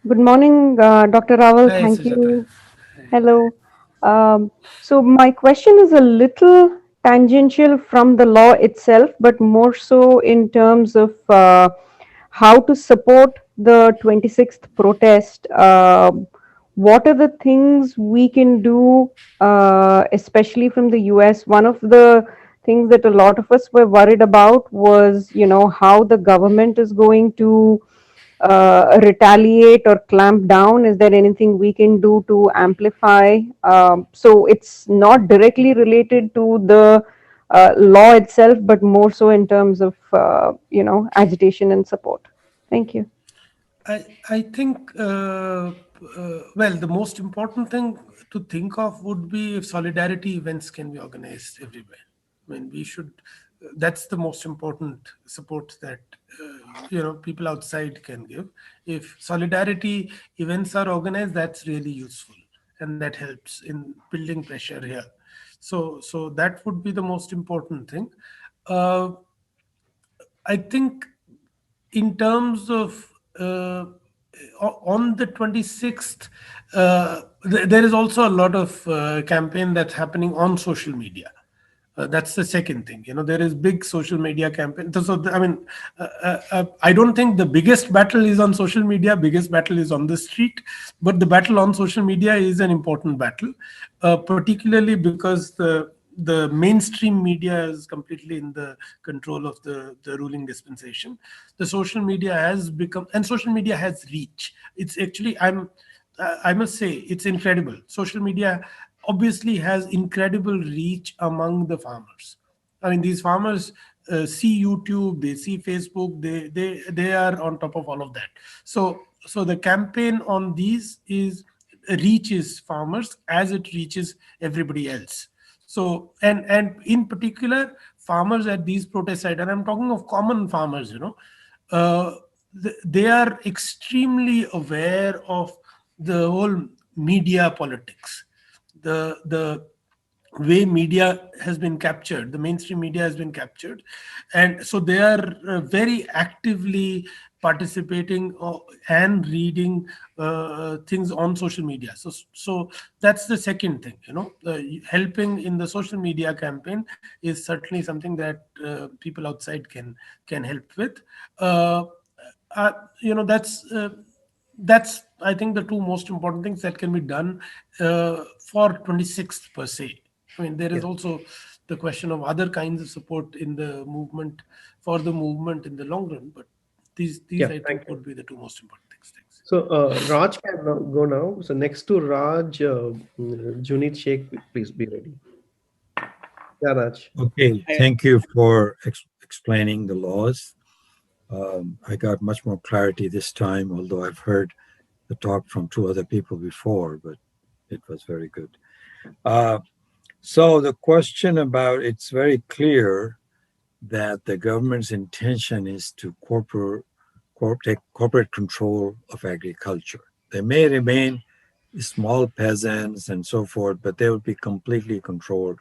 Good morning, Dr. Rawal. Hi, Thank Sujata. you. Hello. So, my question is a little tangential from the law itself, but more so in terms of how to support the 26th protest. What are the things we can do, especially from the US? One of the things that a lot of us were worried about was, how the government is going to retaliate or clamp down? Is there anything we can do to amplify? So it's not directly related to the law itself, but more so in terms of agitation and support. Thank you. I think, well, the most important thing to think of would be if solidarity events can be organized everywhere. I mean, we should, that's the most important support that, people outside can give. If solidarity events are organized, that's really useful and that helps in building pressure here. So that would be the most important thing. Uh, I think in terms of on the 26th, there is also a lot of campaign that's happening on social media. That's the second thing. There is big social media campaign. I mean, I don't think the biggest battle is on social media. Biggest battle is on the street, but the battle on social media is an important battle, particularly because the mainstream media is completely in the control of the ruling dispensation. The social media has become, and social media has reach. It's actually, I must say, it's incredible. Social media obviously has incredible reach among the farmers. I mean, these farmers see YouTube, they see Facebook, they are on top of all of that. So the campaign on these is reaches farmers as it reaches everybody else. So and in particular, farmers at these protest sites, and I'm talking of common farmers, uh, they are extremely aware of the whole media politics, the way media has been captured, the mainstream media has been captured, and so they are very actively participating and reading things on social media. So that's the second thing. Helping in the social media campaign is certainly something that people outside can help with. uh, uh, you know that's I think the two most important things that can be done for 26th per se. I mean, there is Yeah. also the question of other kinds of support in the movement, for the movement in the long run, but these Yeah. I Thank think you. would be the two most important things. Thanks. So Raj can now go now. So next to Raj, Junaid Sheikh, please be ready. Yeah, Raj. Okay, thank you for explaining the laws. I got much more clarity this time, although I've heard the talk from two other people before, but it was very good. Uh, so the question about it's very clear that the government's intention is to take corporate control of agriculture. They may remain small peasants and so forth, but they will be completely controlled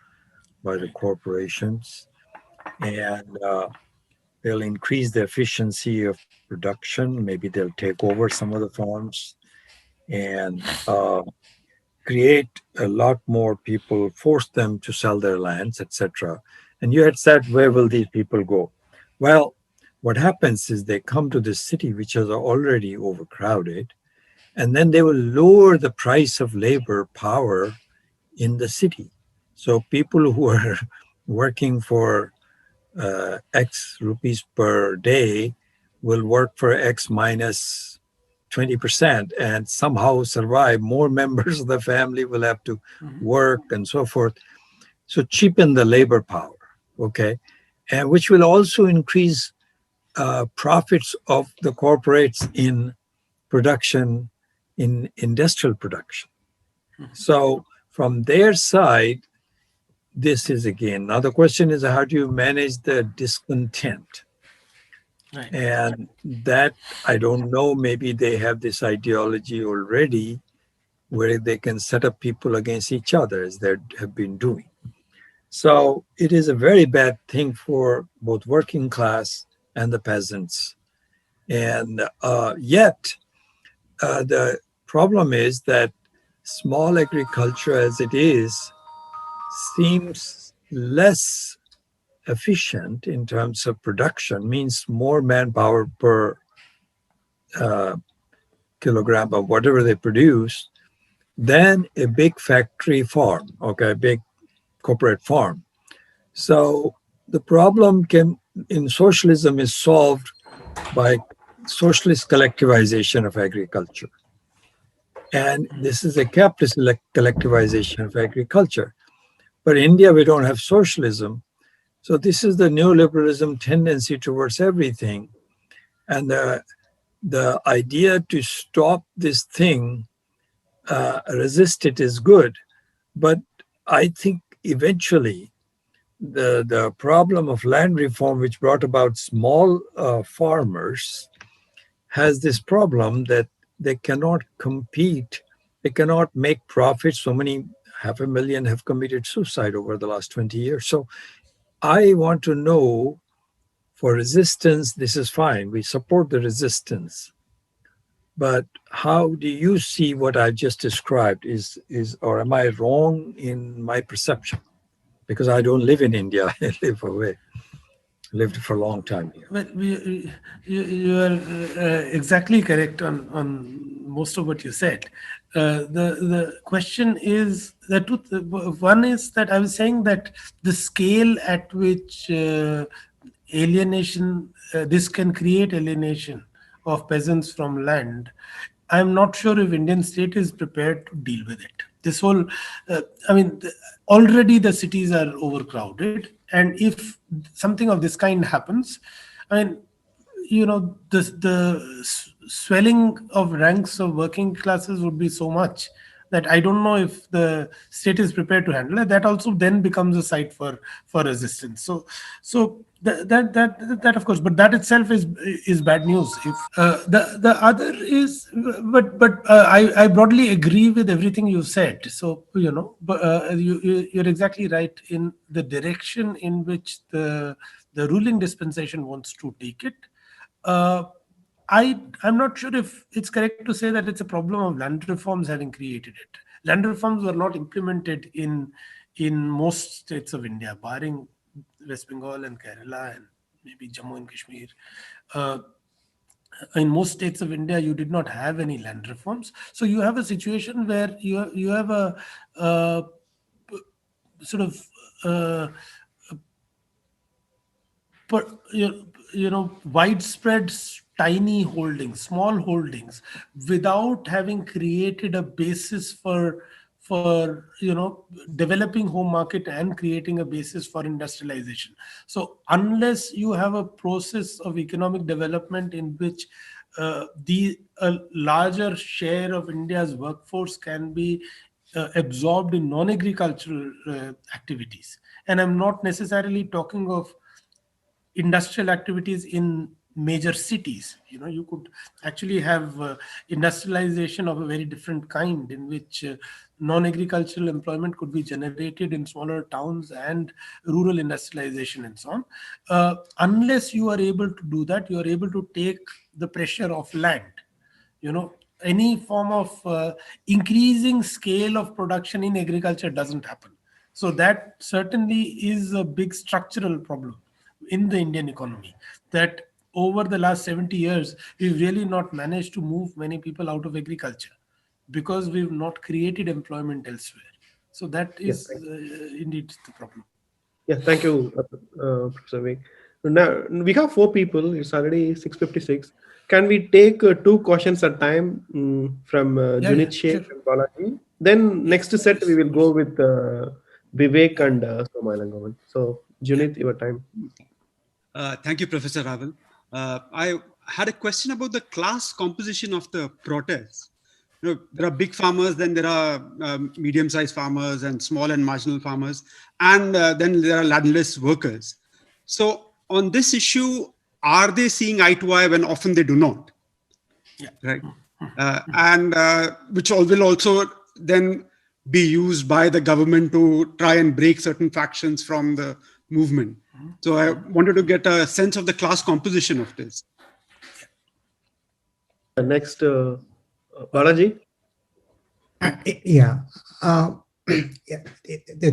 by the Right. corporations, and they'll increase the efficiency of production. Maybe they'll take over some of the farms and create a lot more people, force them to sell their lands, etc. And you had said, where will these people go? Well, what happens is they come to this city, which is already overcrowded, and then they will lower the price of labor power in the city. So people who are working for X rupees per day will work for X minus 20% and somehow survive. More members of the family will have to Mhm. work and so forth. So cheapen the labor power, okay? And which will also increase profits of the corporates in production, in industrial production. So from their side, this is again. Now the question is, how do you manage the discontent? Right. And that I don't know. Maybe they have this ideology already where they can set up people against each other as they have been doing. So it is a very bad thing for both working class and the peasants. And yet, the problem is that small agriculture as it is seems less efficient in terms of production, means more manpower per kilogram of whatever they produce than a big factory farm, okay, a big corporate farm. So the problem in socialism is solved by socialist collectivization of agriculture. And this is a capitalist collectivization of agriculture. But in India, we don't have socialism. So this is the neoliberalism tendency towards everything. And the idea to stop this thing, resist it, is good. But I think eventually the problem of land reform, which brought about small farmers, has this problem that they cannot compete, they cannot make profits. So many, 500,000 have committed suicide over the last 20 years. So I want to know, for resistance, this is fine. We support the resistance. But how do you see what I've just described? Or am I wrong in my perception? Because I don't live in India, I live away. Lived for a long time here. Well, you are exactly correct on most of what you said. The question is that one is that I was saying that the scale at which alienation, this can create alienation of peasants from land. I'm not sure if Indian state is prepared to deal with it. This whole, already the cities are overcrowded, and if something of this kind happens, I mean, the swelling of ranks of working classes would be so much that I don't know if the state is prepared to handle it. That also then becomes a site for resistance. So that of course, but that itself is bad news. If the other is, but I broadly agree with everything you said. So but you're exactly right in the direction in which the ruling dispensation wants to take it. I'm not sure if it's correct to say that it's a problem of land reforms having created it. Land reforms were not implemented in most states of India, barring West Bengal and Kerala and maybe Jammu and Kashmir. Uh, in most states of India, you did not have any land reforms. So you have a situation where you have a sort of widespread tiny holdings, small holdings, without having created a basis for developing home market and creating a basis for industrialization. So unless you have a process of economic development in which a larger share of India's workforce can be absorbed in non-agricultural activities, and I'm not necessarily talking of industrial activities in major cities. You could actually have industrialization of a very different kind, in which non-agricultural employment could be generated in smaller towns, and rural industrialization and so on. Unless you are able to do that, you are able to take the pressure of land. Any form of increasing scale of production in agriculture doesn't happen. So that certainly is a big structural problem in the Indian economy, that over the last 70 years, we've really not managed to move many people out of agriculture because we've not created employment elsewhere. So that Yeah, is indeed the problem. yeah, thank you, Professor Vik. Now we have four people. It's already 6:56. Can we take two questions at a time, from Yeah, Junit Sheikh sure. and Balaji? Then Yes, next set we yes. will go with Vivek and Somalangavan. So Junit, your time. Thank you, Professor Rawal. I had a question about the class composition of the protest. There are big farmers, then there are medium-sized farmers and small and marginal farmers, and then there are landless workers. So on this issue, are they seeing eye to eye when often they do not? Yeah. Right. And which will also then be used by the government to try and break certain factions from the movement. So I wanted to get a sense of the class composition of this. Next, Balaji? Yeah. Yeah.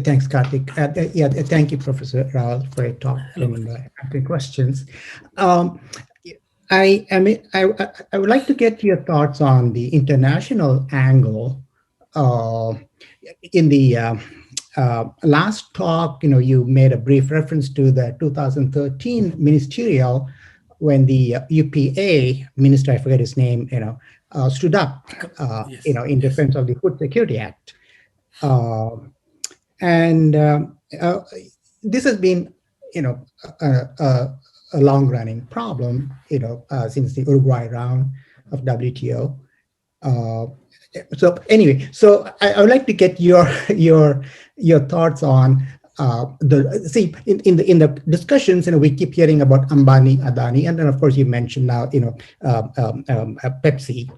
Thanks, Karthik. Yeah, thank you, Professor Rawal, for your talk Hello. and asking questions. Um, I would like to get your thoughts on the international angle. Uh, in the last talk, you made a brief reference to the 2013 ministerial when the UPA minister, I forget his name, stood up, Yes, in yes. defense of the Food Security Act. Uh, and this has been, a, a, a long-running problem, since the Uruguay round of WTO. Uh, so anyway, so I would like to get your thoughts on in the discussions. We keep hearing about Ambani, Adani, and then of course you mentioned now Pepsi.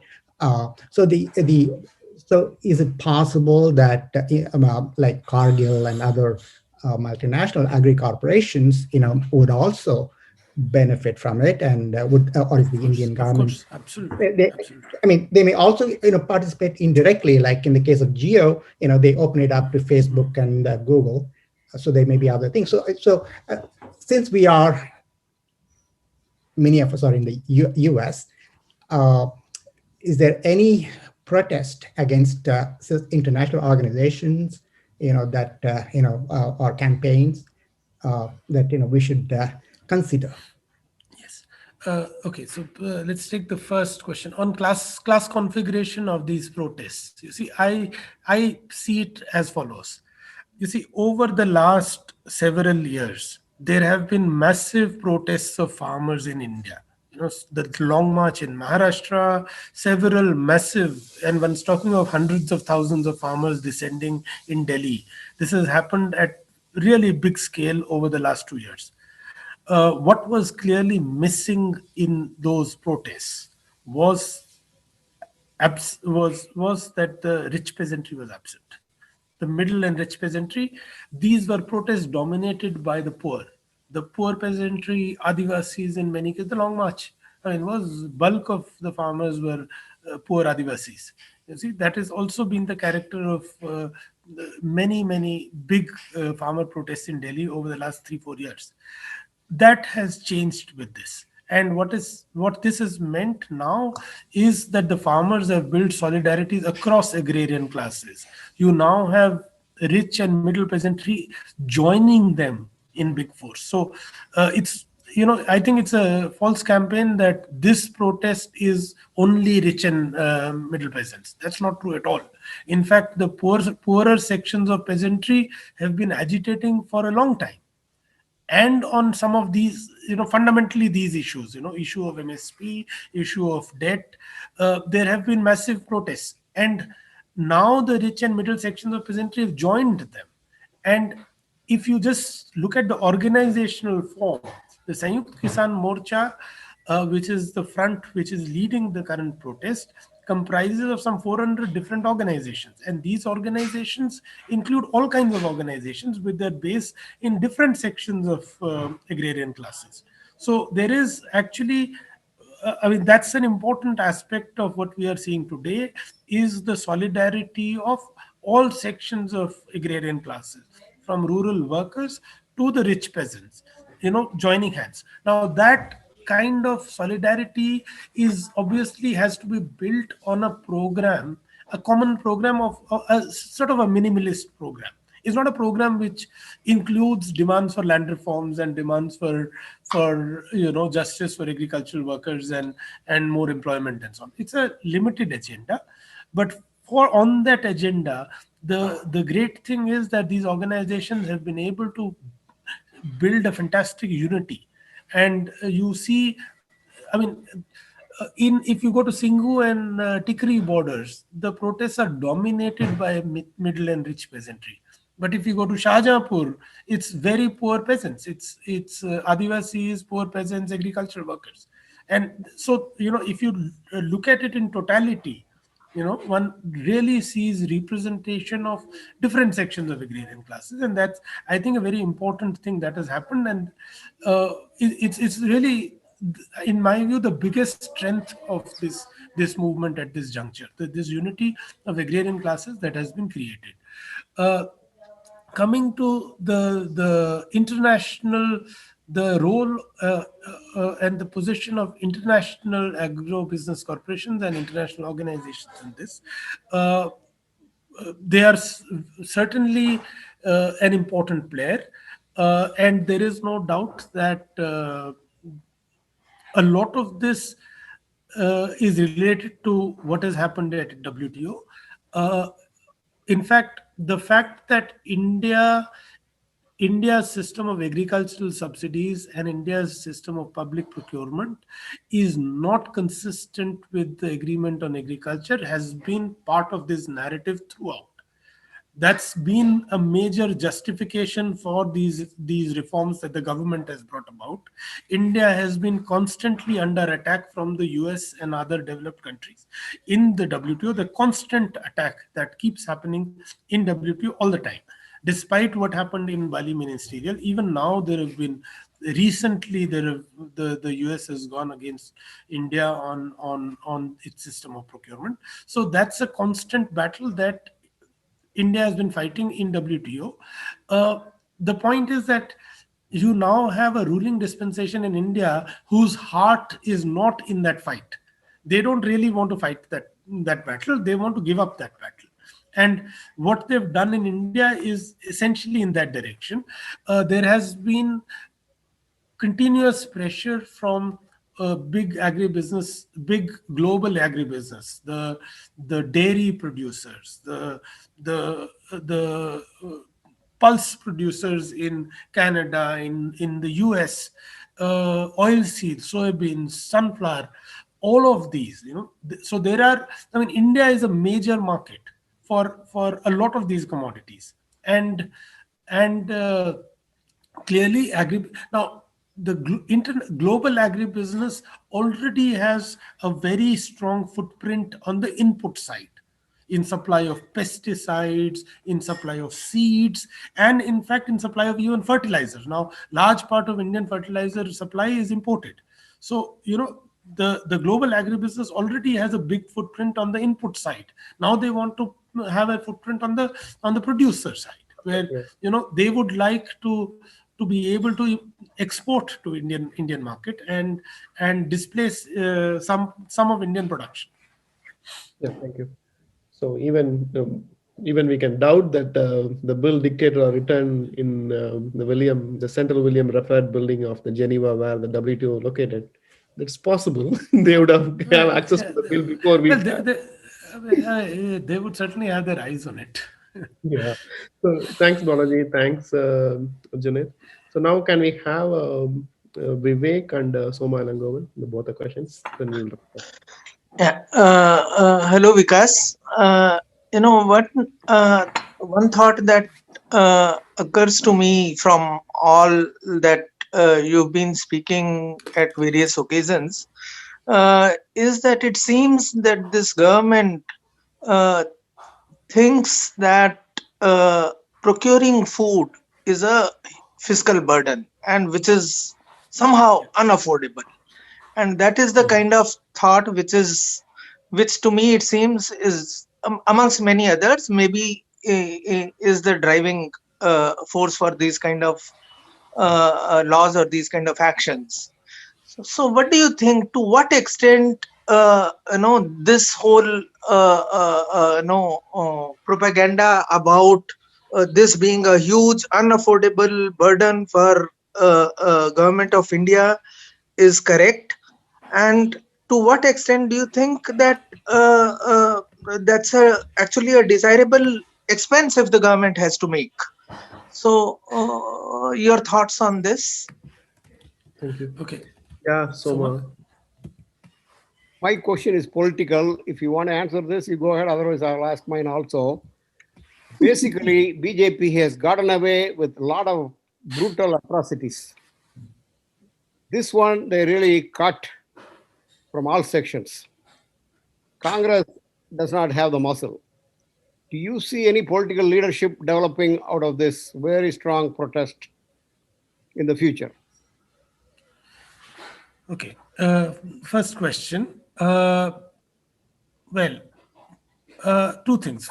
So is it possible that like Cargill and other multinational agri corporations would also benefit from it, and or is the Indian Of government course, absolutely, they, absolutely. I mean, they may also, participate indirectly, like in the case of Geo, they open it up to Facebook and Google. So there may be other things. So since many of us are in the US, uh, is there any protest against international organizations, that, or campaigns that, we should consider? Yes. Okay, so let's take the first question on class configuration of these protests. You see, I see it as follows. You see, over the last several years, there have been massive protests of farmers in India. The long march in Maharashtra, several massive, and one's talking of hundreds of thousands of farmers descending in Delhi. This has happened at really big scale over the last 2 years. What was clearly missing in those protests was was that the rich peasantry was absent. The middle and rich peasantry, these were protests dominated by the poor. The poor peasantry, Adivasis in many cases, the long march. I mean, was bulk of the farmers were poor Adivasis. You see, that has also been the character of many big farmer protests in Delhi over the last 3-4 years. That has changed with this, and what this has meant now is that the farmers have built solidarities across agrarian classes. You now have rich and middle peasantry joining them in big force. So it's I think it's a false campaign that this protest is only rich and middle peasants. That's not true at all. In fact, the poorer sections of peasantry have been agitating for a long time, and on some of these, fundamentally these issues, issue of MSP, issue of debt, there have been massive protests, and now the rich and middle sections of peasantry have joined them. And if you just look at the organizational form, the Sanyukt Kisan Morcha, which is the front which is leading the current protest, comprises of some 400 different organizations, and these organizations include all kinds of organizations with their base in different sections of agrarian classes. So there is actually I mean, that's an important aspect of what we are seeing today, is the solidarity of all sections of agrarian classes, from rural workers to the rich peasants, joining hands. Now that kind of solidarity is obviously has to be built on a program, a common program of a sort of a minimalist program. It's not a program which includes demands for land reforms and demands for justice for agricultural workers and more employment and so on. It's a limited agenda, but for on that agenda, the great thing is that these organizations have been able to build a fantastic unity. And you see, I mean, in if you go to Singhu and Tikri borders, the protests are dominated by middle and rich peasantry. But if you go to Shahjahanpur, it's very poor peasants. It's Adivasis, poor peasants, agricultural workers. And so, if you look at it in totality, one really sees representation of different sections of agrarian classes, and that's, I think, a very important thing that has happened. And it's really, in my view, the biggest strength of this this movement at this juncture. This unity of agrarian classes that has been created. Coming to the international, the role and the position of international agro-business corporations and international organizations in this, they are certainly an important player, and there is no doubt that a lot of this is related to what has happened at WTO. Uh, in fact, the fact that India's system of agricultural subsidies and India's system of public procurement is not consistent with the agreement on agriculture has been part of this narrative throughout. That's been a major justification for these reforms that the government has brought about. India has been constantly under attack from the US and other developed countries in the WTO. The constant attack that keeps happening in WTO all the time, despite what happened in Bali Ministerial. Even now, there have been recently the US has gone against India on its system of procurement. So that's a constant battle that India has been fighting in WTO. The point is that you now have a ruling dispensation in India whose heart is not in that fight. They don't really want to fight that battle. They want to give up that battle. And what they've done in India is essentially in that direction. There has been continuous pressure from big agribusiness, big global agribusiness, the dairy producers, the pulse producers in Canada, in the US, oilseed, soybeans, sunflower, all of these, so there are, I mean, India is a major market for a lot of these commodities. And clearly now the global agribusiness already has a very strong footprint on the input side, in supply of pesticides, in supply of seeds, and in fact in supply of even fertilizers. Now, large part of Indian fertilizer supply is imported. So, the global agribusiness already has a big footprint on the input side. Now they want to have a footprint on the producer side, where they would like to be able to export to Indian market and displace some of Indian production. Yeah, thank you. So even we can doubt that the bill dictated or written in the Central William Raffat building of the Geneva, where the WTO located. It's possible they would have access to the bill before we. Well, they would certainly have their eyes on it. Yeah. So thanks, Balaji. Thanks, Junaid. So now can we have Vivek and Soma Langovan, both the questions? Then we'll. Yeah. Hello, Vikas. What? One thought that occurs to me from all that you've been speaking at various occasions is that it seems that this government thinks that procuring food is a fiscal burden and which is somehow unaffordable. And that is the kind of thought which to me it seems is amongst many others maybe is the driving force for these kind of laws or these kind of actions. So what do you think, to what extent this whole propaganda about this being a huge unaffordable burden for government of India is correct? And to what extent do you think that that's actually a desirable expense if the government has to make? So, your thoughts on this? Thank you. Okay. Yeah, Soma. My question is political. If you want to answer this, you go ahead. Otherwise, I'll ask mine also. Basically, BJP has gotten away with a lot of brutal atrocities. This one, they really cut from all sections. Congress does not have the muscle. Do you see any political leadership developing out of this very strong protest in the future? Okay. First question. Well, two things.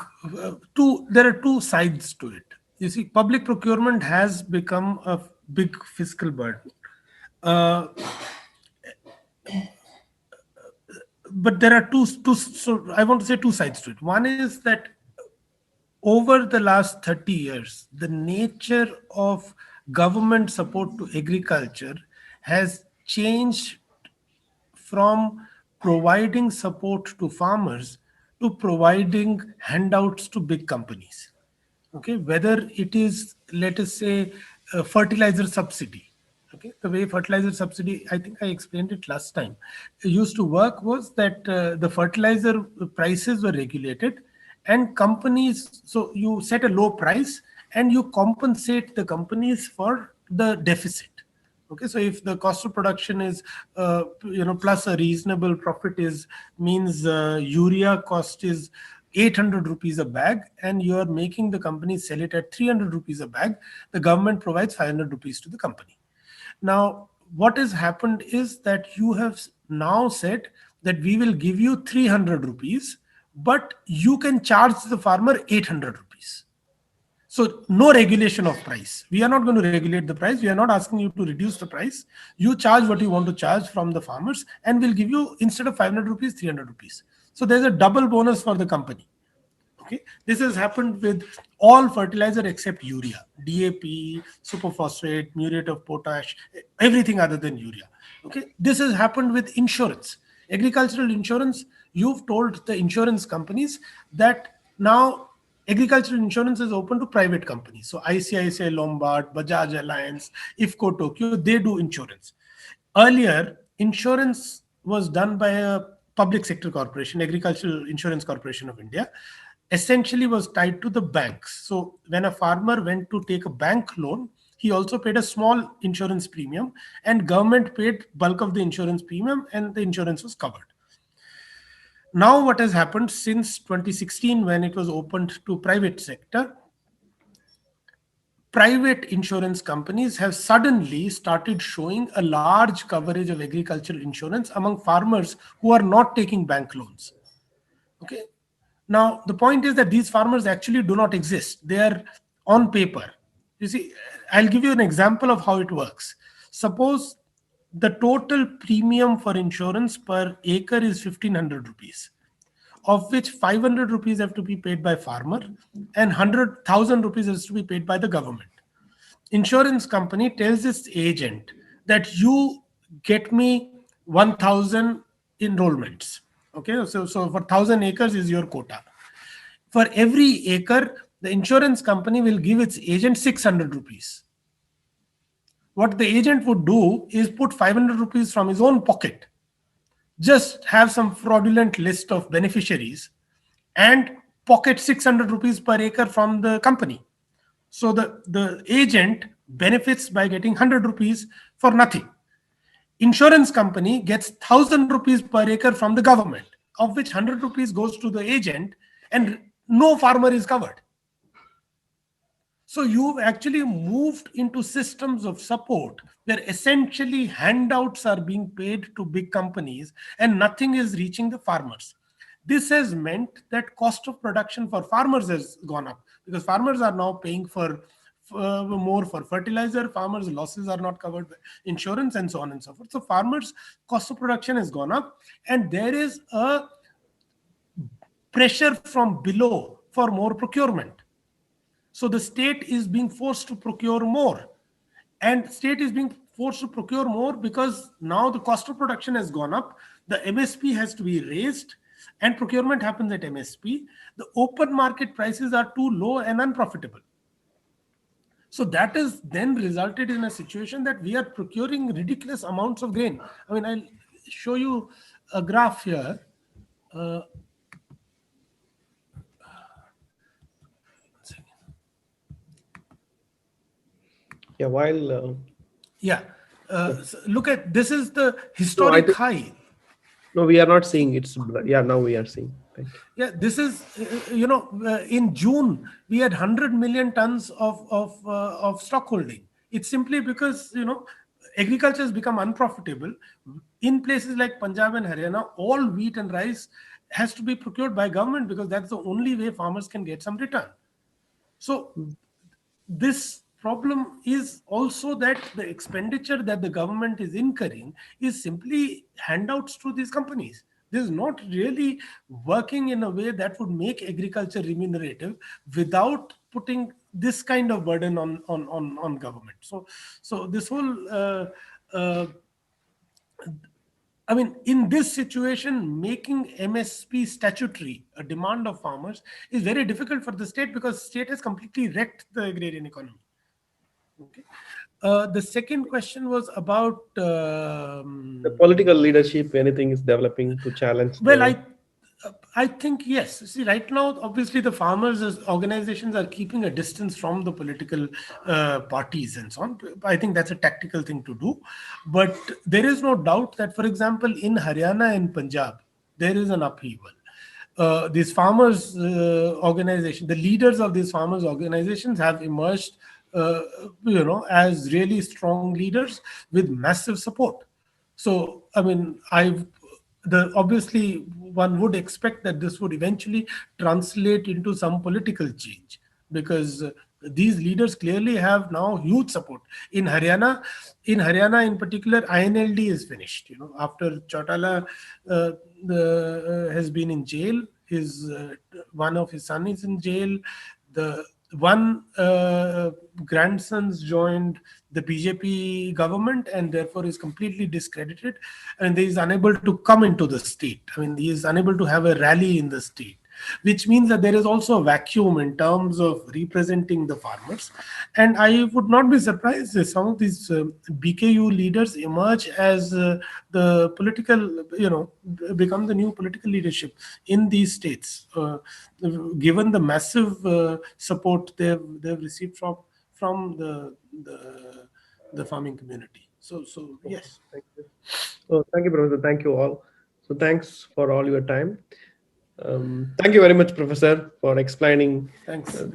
There are two sides to it. You see, public procurement has become a big fiscal burden. Uh, but there are so I want to say two sides to it. One is that over the last 30 years, the nature of government support to agriculture has changed from providing support to farmers to providing handouts to big companies. Okay, whether it is, let us say, a fertilizer subsidy. Okay, the way fertilizer subsidy, I think I explained it last time, used to work was that the fertilizer prices were regulated, and companies, so you set a low price and you compensate the companies for the deficit. Okay, so if the cost of production is plus a reasonable profit is means urea cost is 800 rupees a bag, and you are making the company sell it at 300 rupees a bag, the government provides 500 rupees to the company. Now what has happened is that you have now said that we will give you 300 rupees, but you can charge the farmer 800 rupees. So no regulation of price. We are not going to regulate the price. We are not asking you to reduce the price. You charge what you want to charge from the farmers, and we'll give you, instead of 500 rupees, 300 rupees. So there's a double bonus for the company. Okay, this has happened with all fertilizer except urea, DAP, superphosphate, muriate of potash, everything other than urea. Okay, this has happened with insurance, agricultural insurance. You've told the insurance companies that now agricultural insurance is open to private companies. So ICICI Lombard, Bajaj Alliance, IFCO Tokyo, they do insurance. Earlier, insurance was done by a public sector corporation, Agricultural Insurance Corporation of India, essentially was tied to the banks. So when a farmer went to take a bank loan, he also paid a small insurance premium, and government paid bulk of the insurance premium, and the insurance was covered. Now what has happened since 2016, when it was opened to private sector, private insurance companies have suddenly started showing a large coverage of agricultural insurance among farmers who are not taking bank loans. Okay. Now, the point is that these farmers actually do not exist. They are on paper. You see, I'll give you an example of how it works. Suppose the total premium for insurance per acre is 1500 rupees, of which 500 rupees have to be paid by farmer and 100,000 rupees has to be paid by the government. Insurance company tells its agent that you get me 1000 enrollments. Okay, so for 1000 acres is your quota. For every acre, the insurance company will give its agent 600 rupees. What the agent would do is put 500 rupees from his own pocket, just have some fraudulent list of beneficiaries, and pocket 600 rupees per acre from the company. So the agent benefits by getting 100 rupees for nothing. Insurance company gets 1000 rupees per acre from the government, of which 100 rupees goes to the agent, and no farmer is covered. So you've actually moved into systems of support where essentially handouts are being paid to big companies and nothing is reaching the farmers. This has meant that cost of production for farmers has gone up, because farmers are now paying for more for fertilizer, farmers' losses are not covered by insurance, and so on and so forth. So farmers' cost of production has gone up, and there is a pressure from below for more procurement. So the state is being forced to procure more, and state is being forced to procure more because now the cost of production has gone up, the MSP has to be raised, and procurement happens at MSP. The open market prices are too low and unprofitable. So that has then resulted in a situation that we are procuring ridiculous amounts of grain. I mean, I'll show you a graph here. Yeah, while Yeah. So look at, this is the historic high. no, we are not seeing it's yeah, now we are seeing. Right. Yeah, this is in June we had 100 million tons of stock holding. It's simply because agriculture has become unprofitable in places like Punjab and Haryana. All wheat and rice has to be procured by government, because that's the only way farmers can get some return. So this problem is also that the expenditure that the government is incurring is simply handouts to these companies. This is not really working in a way that would make agriculture remunerative without putting this kind of burden on government. So this whole I mean, in this situation, making MSP statutory, a demand of farmers, is very difficult for the state, because state has completely wrecked the agrarian economy. Okay. The second question was about The political leadership, anything is developing to challenge well, the. I think yes. See, right now, obviously, the farmers as organizations are keeping a distance from the political parties and so on. I think that's a tactical thing to do, but there is no doubt that, for example, in Haryana and Punjab, there is an upheaval. These farmers organization, the leaders of these farmers organizations have emerged, as really strong leaders with massive support. So, I mean, obviously one would expect that this would eventually translate into some political change, because these leaders clearly have now huge support in Haryana. In Haryana, in particular, INLD is finished. After Chautala has been in jail, his one of his son is in jail. The one grandson's joined the BJP government and therefore is completely discredited, and he is unable to come into the state. I mean, he is unable to have a rally in the state, which means that there is also a vacuum in terms of representing the farmers. And I would not be surprised if some of these BKU leaders emerge as the political, become the new political leadership in these states, given the massive support they've received from the farming community. So yes. Thank you. So thank you, Professor. Thank you all. So thanks for all your time. Thank you very much, Professor, for explaining Thanks. the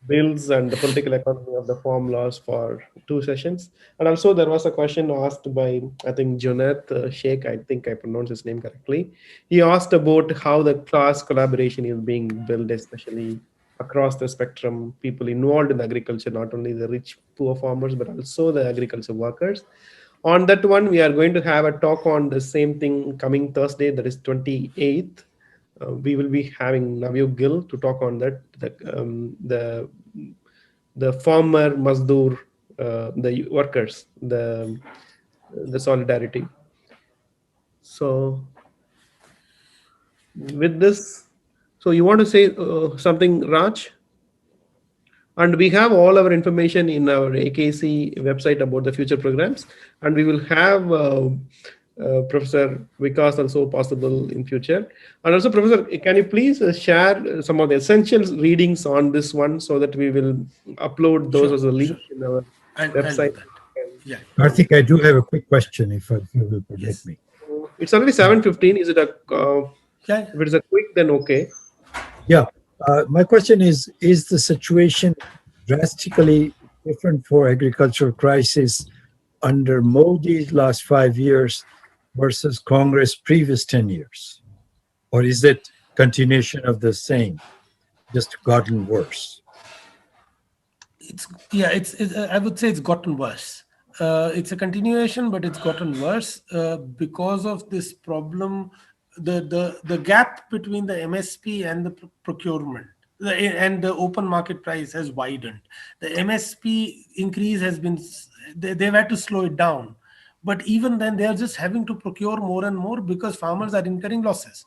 bills and the political economy of the farm laws for 2 sessions. And also there was a question asked by, I think, Junaid Sheikh, I think I pronounced his name correctly. He asked about how the class collaboration is being built, especially across the spectrum, people involved in agriculture, not only the rich, poor farmers, but also the agriculture workers. On that one, we are going to have a talk on the same thing coming Thursday, that is 28th. We will be having Navyu Gill to talk on that, the farmer Mazdoor, the workers, the solidarity. So with this, so you want to say something, Raj? And we have all our information in our AKC website about the future programs, and we will have Professor Vikas also possible in future. And also, Professor, can you please share some of the essential readings on this one, so that we will upload those as a link in our website. Yeah. I think I do have a quick question, if you will permit me. It's only 7:15. Is it a? Yeah. If it's a quick, then okay. Yeah. My question is the situation drastically different for agricultural crisis under Modi's last 5 years versus Congress previous 10 years? Or is it continuation of the same, just gotten worse? I would say it's gotten worse. It's a continuation, but it's gotten worse because of this problem. The gap between the MSP and the procurement and the open market price has widened. The MSP increase has been, they've had to slow it down. But even then, they are just having to procure more and more because farmers are incurring losses.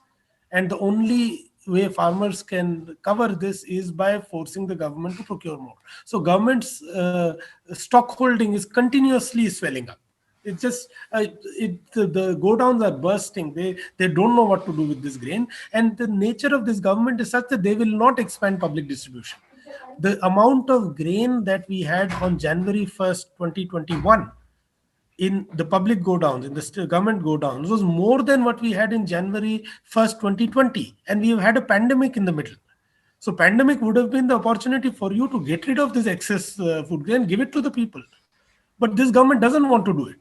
And the only way farmers can cover this is by forcing the government to procure more. So government's stock holding is continuously swelling up. It's just the godowns are bursting. They don't know what to do with this grain, and the nature of this government is such that they will not expand public distribution. The amount of grain that we had on January 1st, 2021 in the public godowns, in the government godowns, was more than what we had in January 1st, 2020, and we have had a pandemic in the middle. So pandemic would have been the opportunity for you to get rid of this excess food grain, give it to the people. But this government doesn't want to do it.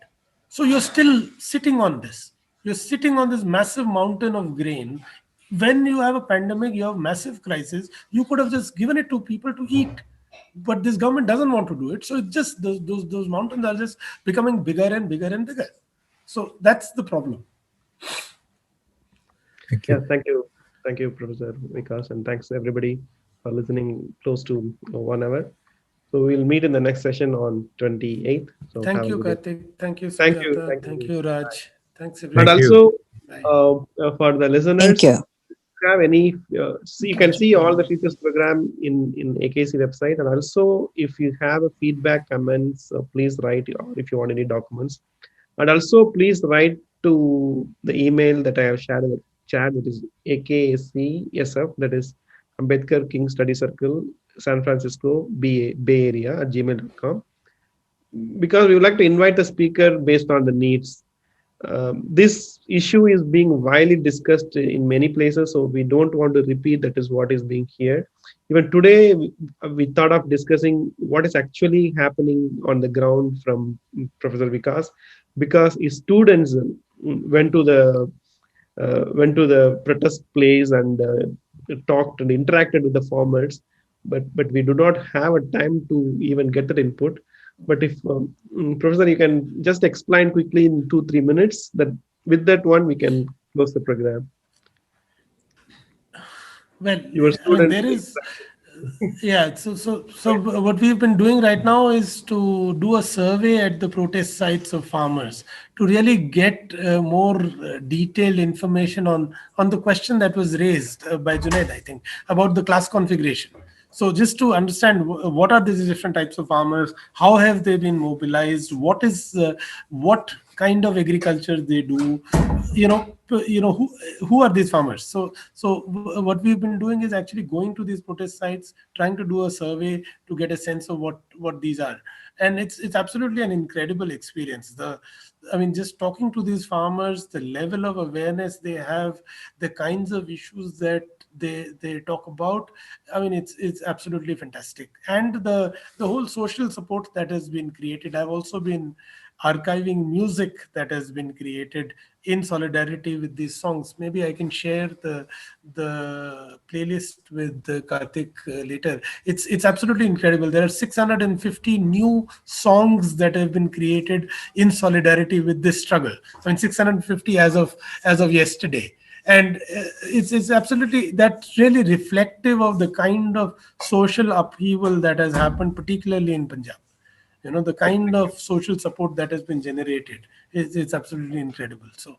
So you're still sitting on this. You're sitting on this massive mountain of grain when you have a pandemic, you have massive crisis, you could have just given it to people to eat. But this government doesn't want to do it. So it's just those mountains are just becoming bigger and bigger and bigger. So that's the problem. Thank Yeah, you. thank you, Professor Vikas, and thanks everybody for listening close to 1 hour. So we'll meet in the next session on 28th. So have Thank a you, good day. Karthik. Thank you, Thank you, Sujata. thank Thank you. you, Raj. Thanks, And Thank everybody. you. also Bye. for the listeners, Thank you. have any see, you can see all the teachers program in AKC website, and also if you have a feedback, comments, please write, or if you want any documents, and also please write to the email that I have shared in the chat, that is AKCSF, that is Ambedkar King Study Circle, San Francisco Bay Area at gmail.com, because we would like to invite the speaker based on the needs. This issue is being widely discussed in many places, so we don't want to repeat that is what is being here. Even today, we thought of discussing what is actually happening on the ground from Professor Vikas, because his students went to the protest place and talked and interacted with the farmers, but we do not have a time to even get that input. But if Professor, you can just explain quickly in 2-3 minutes, that with that one we can close the program. Well, Your I mean, students there will is, yeah. So what we've been doing right now is to do a survey at the protest sites of farmers to really get more detailed information on the question that was raised by Junaid, I think, about the class configuration. So just to understand what are these different types of farmers, how have they been mobilized, what kind of agriculture they do, who are these farmers. So what we've been doing is actually going to these protest sites, trying to do a survey to get a sense of what these are. And it's absolutely an incredible experience. Just talking to these farmers, the level of awareness they have, the kinds of issues that they talk about, I mean, it's absolutely fantastic. And the whole social support that has been created. I've also been archiving music that has been created in solidarity with these songs. Maybe I can share the playlist with Karthik later. It's absolutely incredible. There are 650 new songs that have been created in solidarity with this struggle. I mean, 650 as of yesterday. And it's absolutely, that's really reflective of the kind of social upheaval that has happened, particularly in Punjab. The kind of social support that has been generated is absolutely incredible. So